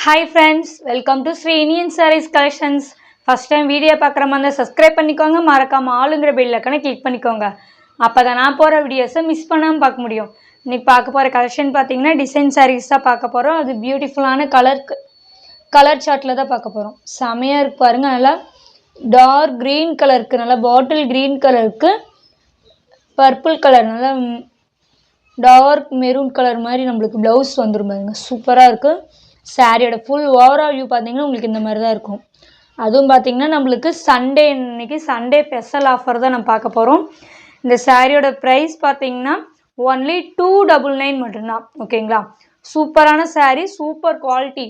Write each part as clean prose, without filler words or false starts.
Hi friends, welcome to Sri Indian Sarees Collections. First time video பார்க்குற மாதிரி subscribe பண்ணிக்கோங்க, மறக்காம ஆளுங்கிற பெல் ஐகானை கிளிக் பண்ணிக்கோங்க. அப்பதான் நான் போற வீடியோஸை மிஸ் பண்ணாம பார்க்க முடியும். இன்னைக்கு பார்க்க போற கலெக்ஷன் பார்த்தீங்கன்னா டிசைன் sarees தான் பார்க்க போறோம். அது பியூட்டிஃபுல்லான கலர் சார்ட்ல தான் பார்க்க போறோம். செமையா இருக்கு பாருங்க, நல்லா டார்க் கிரீன் கலருக்கு, நல்லா பாட்டில் கிரீன் கலருக்கு பர்பிள் கலர், நல்லா டார்க் மெரூன் கலர் மாதிரி நம்மளுக்கு ப்ளவுஸ் வந்துடும் பாருங்க. சூப்பராக இருக்குது. சாரியோட ஃபுல் ஓவரால் வியூ பார்த்தீங்கன்னா உங்களுக்கு இந்த மாதிரி தான் இருக்கும். அதுவும் பார்த்தீங்கன்னா நம்மளுக்கு சண்டே, இன்னைக்கு சண்டே ஸ்பெஷல் ஆஃபர் தான் நம்ம பார்க்க போகிறோம். இந்த சாரியோட ப்ரைஸ் பார்த்தீங்கன்னா ஒன்லி 299 மட்டும்தான். ஓகேங்களா, சூப்பரான சாரீ, சூப்பர் குவாலிட்டி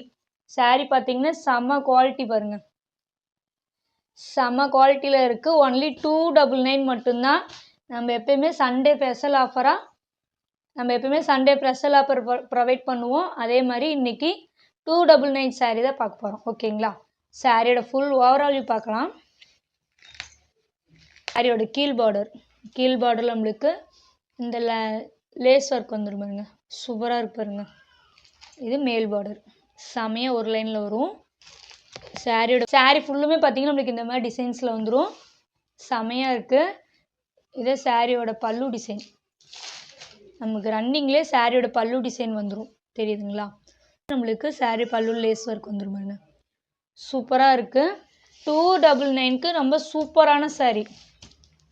சாரீ. பார்த்தீங்கன்னா செம்ம குவாலிட்டி பாருங்க, செம்ம குவாலிட்டியில் இருக்குது. ஒன்லி 299 மட்டும்தான். நம்ம எப்பயுமே சண்டே ஸ்பெஷல் ஆஃபராக ப்ரொவைட் பண்ணுவோம். அதே மாதிரி இன்னைக்கு 299 சாரீ தான் பார்க்க போகிறோம். ஓகேங்களா, சாரியோட ஃபுல் ஓவரால் வியூ பார்க்கலாம். சாரியோட கீழ் பார்டரில் நம்மளுக்கு இந்த லேஸ் ஒர்க் வந்துடும் பாருங்க. சூப்பராக இருக்கு பாருங்க. இது மேல் பார்டர், செமையாக ஒரு லைனில் வரும். சாரி ஃபுல்லுமே பார்த்தீங்கன்னா நம்மளுக்கு இந்த மாதிரி டிசைன்ஸில் வந்துடும். செமையாக இருக்குது. இதே சாரியோட பல்லு டிசைன், நமக்கு ரன்னிங்லேயே சாரியோட பல்லு டிசைன் வந்துடும், தெரியுதுங்களா? நம்மளுக்கு சாரி பல்லு லேஸ் ஒர்க் வந்துடும் பாருங்க. சூப்பராக இருக்குது. 299க்கு ரொம்ப சூப்பரான சாரீ.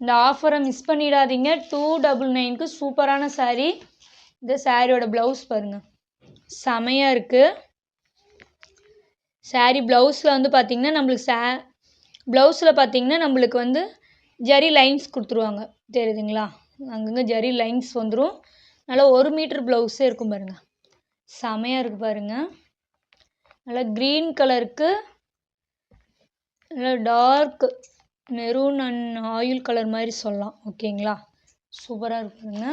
இந்த ஆஃபரை மிஸ் பண்ணிடாதீங்க. 299க்கு சூப்பரான சாரீ. இந்த சாரியோட ப்ளவுஸ் பாருங்க, செமையாக இருக்குது. சாரீ ப்ளவுஸில் வந்து பார்த்திங்கன்னா நம்மளுக்கு வந்து ஜரி லைன்ஸ் கொடுத்துருவாங்க, தெரியுதுங்களா? அங்கங்கே ஜரி லைன்ஸ் வந்துடும். நல்லா 1 மீட்டர் ப்ளவுஸே இருக்கும் பாருங்க. செமையாக இருக்குது பாருங்க. நல்லா க்ரீன் கலருக்கு, நல்லா dark maroon and oil colour மாதிரி சொல்லலாம். ஓகேங்களா, சூப்பராக இருக்கு பாருங்க.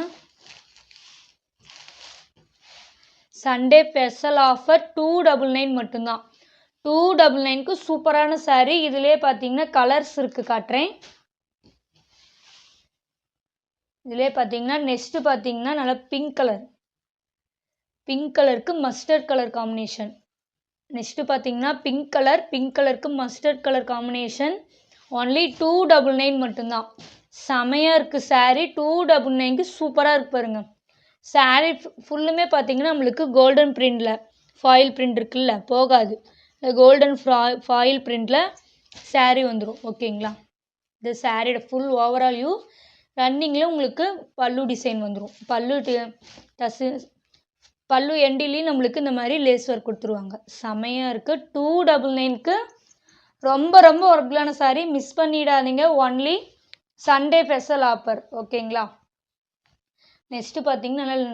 சண்டே ஸ்பெஷல் ஆஃபர் 299 மட்டும்தான். 299க்கு சூப்பரான சாரீ. இதுலேயே பார்த்தீங்கன்னா கலர்ஸ் இருக்குது, காட்டுறேன். இதிலே பார்த்தீங்கன்னா நெக்ஸ்ட்டு பார்த்தீங்கன்னா நல்லா பிங்க் கலருக்கு மஸ்டர்ட் கலர் காம்பினேஷன். நெக்ஸ்ட்டு பார்த்தீங்கன்னா பிங்க் கலருக்கு மஸ்டர்ட் கலர் காம்பினேஷன். ஒன்லி 299 மட்டும்தான். செமையாக இருக்குது சாரீ. 299க்கு சூப்பராக இருக்கு பாருங்க. சாரீ ஃபுல்லுமே பார்த்தீங்கன்னா நம்மளுக்கு கோல்டன் பிரிண்டில், ஃபாயில் பிரிண்ட் இருக்குல்ல, போகாது. கோல்டன் ஃபாயில் பிரிண்டில் சாரீ வந்துடும். ஓகேங்களா, இந்த சாரியோட ஃபுல் ஓவரால் வியூ. ரன்னிங்கில் உங்களுக்கு பல்லு டிசைன் வந்துடும். பல்லு எண்டிலையும் நம்மளுக்கு இந்த மாதிரி லேஸ் ஒர்க் கொடுத்துருவாங்க. செமையாக இருக்குது. 299க்கு ரொம்ப ரொம்ப ஒர்க்லான சாரீ, மிஸ் பண்ணிடாதீங்க. Only Sunday special offer. ஓகேங்களா, நெக்ஸ்ட்டு பார்த்தீங்கன்னா நல்லா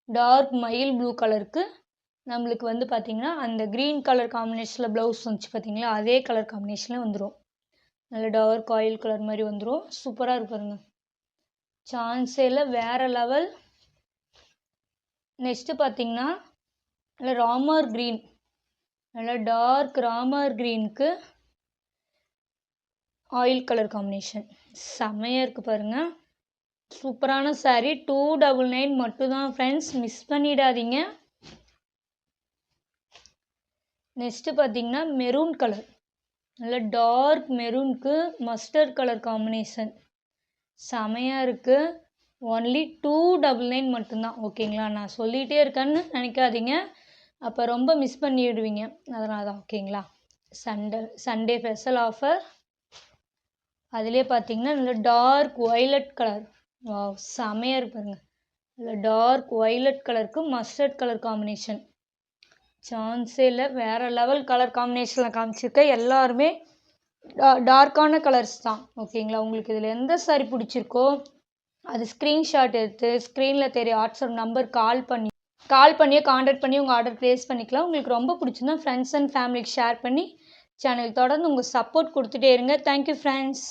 டார்க் மயில் ப்ளூ கலருக்கு நம்மளுக்கு வந்து பார்த்திங்கன்னா அந்த க்ரீன் கலர் காம்பினேஷனில் ப்ளவுஸ் வந்துச்சு பார்த்தீங்களா, அதே கலர் காம்பினேஷனில் வந்துடும். நல்ல டார்க் ஆயில் கலர் மாதிரி வந்துடும். சூப்பராக இருக்கு பாருங்க, சான்ஸேல வேற லெவல். நெக்ஸ்ட்டு பார்த்தீங்கன்னா நல்ல ராமர் க்ரீன், நல்ல டார்க் ராமர் க்ரீனுக்கு ஆயில் கலர் காம்பினேஷன். செம்மையாக இருக்குது பாருங்கள். சூப்பரான சாரீ. 299 மட்டும்தான் ஃப்ரெண்ட்ஸ், மிஸ் பண்ணிடாதீங்க. நெக்ஸ்ட்டு பார்த்தீங்கன்னா மெரூன் கலர், நல்ல டார்க் மெரூனுக்கு மஸ்டர்ட் கலர் காம்பினேஷன். செமையாக இருக்குது. ஒன்லி 299 மட்டும்தான். ஓகேங்களா, நான் சொல்லிகிட்டே இருக்கேன்னு நினைக்காதீங்க, அப்போ ரொம்ப மிஸ் பண்ணிடுவீங்க, அதனால தான். ஓகேங்களா, சண்டே ஸ்பெஷல் ஆஃபர். அதிலே பார்த்தீங்கன்னா நல்ல டார்க் ஒய்லட் கலர். வாவ், செமையாக இருக்கு பாருங்க. நல்ல டார்க் ஒய்லட் கலருக்கு மஸ்டர்ட் கலர் காம்பினேஷன். சான்ஸே இல்லை, வேறு லெவல் கலர் காம்பினேஷனில் காமிச்சிருக்க எல்லாருமே டார்க்கான கலர்ஸ் தான். ஓகேங்களா, உங்களுக்கு இதில் எந்த சாரி பிடிச்சிருக்கோ அது ஸ்க்ரீன்ஷாட் எடுத்து ஸ்க்ரீனில் தெரிய வாட்ஸ்அப் நம்பர் கால் பண்ணியோ காண்டாக்ட் பண்ணி உங்கள் ஆர்டர் ப்ளேஸ் பண்ணிக்கலாம். உங்களுக்கு ரொம்ப பிடிச்சிருந்தா ஃப்ரெண்ட்ஸ் அண்ட் ஃபேமிலிக்கு ஷேர் பண்ணி சேனல் தொடர்ந்து உங்கள் சப்போர்ட் கொடுத்துட்டே இருங்க. Thank you friends.